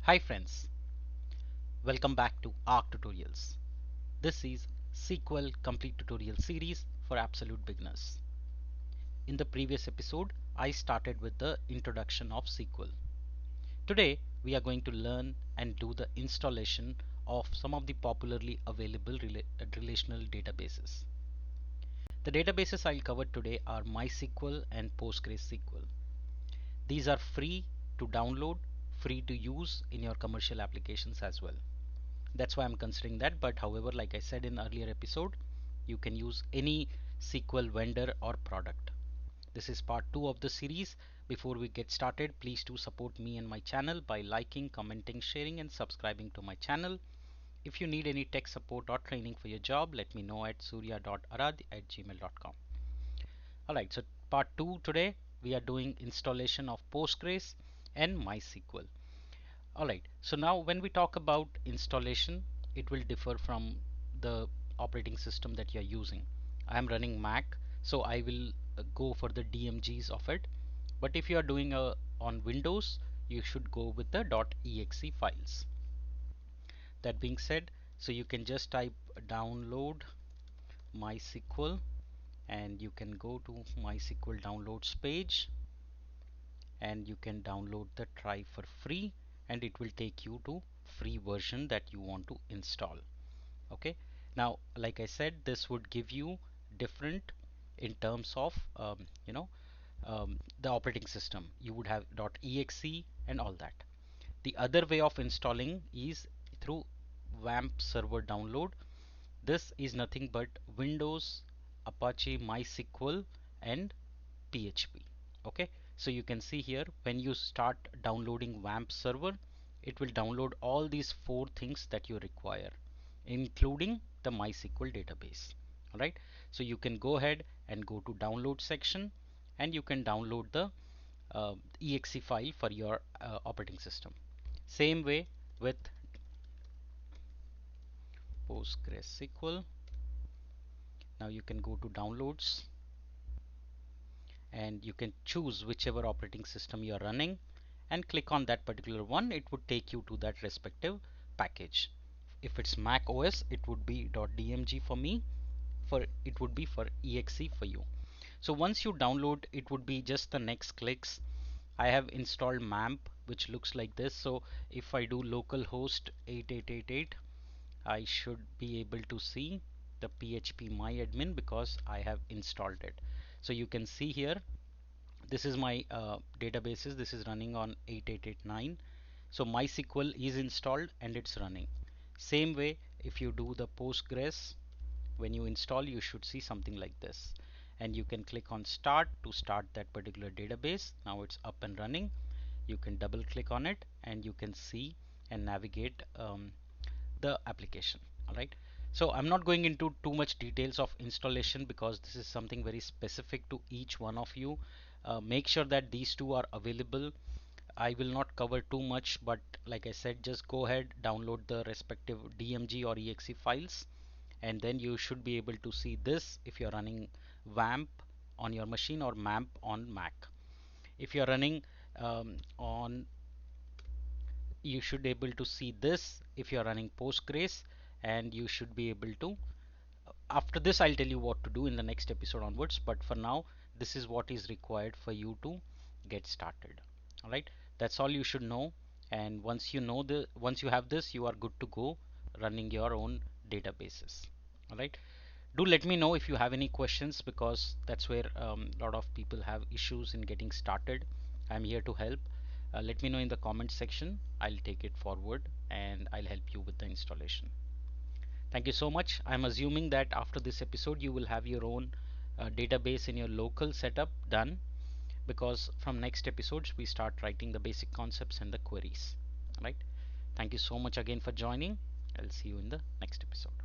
Hi friends, welcome back to ARC Tutorials. This is SQL complete tutorial series for absolute beginners. In the previous episode, I started with the introduction of SQL. Today, we are going to learn and do the installation of some of the popularly available relational databases. The databases I'll cover today are MySQL and PostgreSQL. These are free to download, free to use in your commercial applications as well. That's why I'm considering that. But however, like I said in earlier episode, you can use any SQL vendor or product. This is part 2 of the series. Before we get started, please do support me and my channel by liking, commenting, sharing and subscribing to my channel. If you need any tech support or training for your job, let me know at surya.arad@gmail.com. Alright, so part 2 today we are doing installation of Postgres and MySQL. Alright, so now when we talk about installation, it will differ from the operating system that you're using. I am running Mac, so I will go for the DMGs of it. But if you are doing on Windows, you should go with the .exe files. That being said, so you can just type download MySQL and you can go to MySQL downloads page and you can download the try for free and it will take you to free version that you want to install. Okay, now like I said, this would give you different in terms of the operating system. You would have .exe and all that. The other way of installing is through WAMP server download. This is nothing but Windows, Apache, MySQL and PHP. Okay, so you can see here when you start downloading WAMP server, it will download all these four things that you require, including the MySQL database. Alright, so you can go ahead and go to download section and you can download the exe file for your operating system. Same way with PostgreSQL. Now you can go to downloads and you can choose whichever operating system you are running and click on that particular one. It would take you to that respective package. If it's Mac OS, it would be .dmg for me, for it would be for exe for you. So once you download, it would be just the next clicks. I have installed MAMP, which looks like this. So if I do localhost 8888, I should be able to see the PHP myadmin because I have installed it. So you can see here, this is my databases. This is running on 8889. So MySQL is installed and it's running. Same way, if you do the Postgres, when you install, you should see something like this. And you can click on start to start that particular database. Now it's up and running. You can double click on it and you can see and navigate the application. All right. So I'm not going into too much details of installation because this is something very specific to each one of you. Make sure that these two are available. I will not cover too much, but like I said, just go ahead, download the respective DMG or exe files, and then you should be able to see this if you're running WAMP on your machine or MAMP on Mac. If you're running on you should be able to see this if you're running Postgres, and you should be able to after this I'll tell you what to do in the next episode onwards, but for now this is what is required for you to get started. Alright, that's all you should know, and once you have this, you are good to go running your own databases. Alright, do let me know if you have any questions because that's where a lot of people have issues in getting started. I'm here to help. Let me know in the comment section. I'll take it forward and I'll help you with the installation. Thank you so much. I'm assuming that after this episode you will have your own database in your local setup done, because from next episodes we start writing the basic concepts and the queries. Alright. Thank you so much again for joining. I'll see you in the next episode.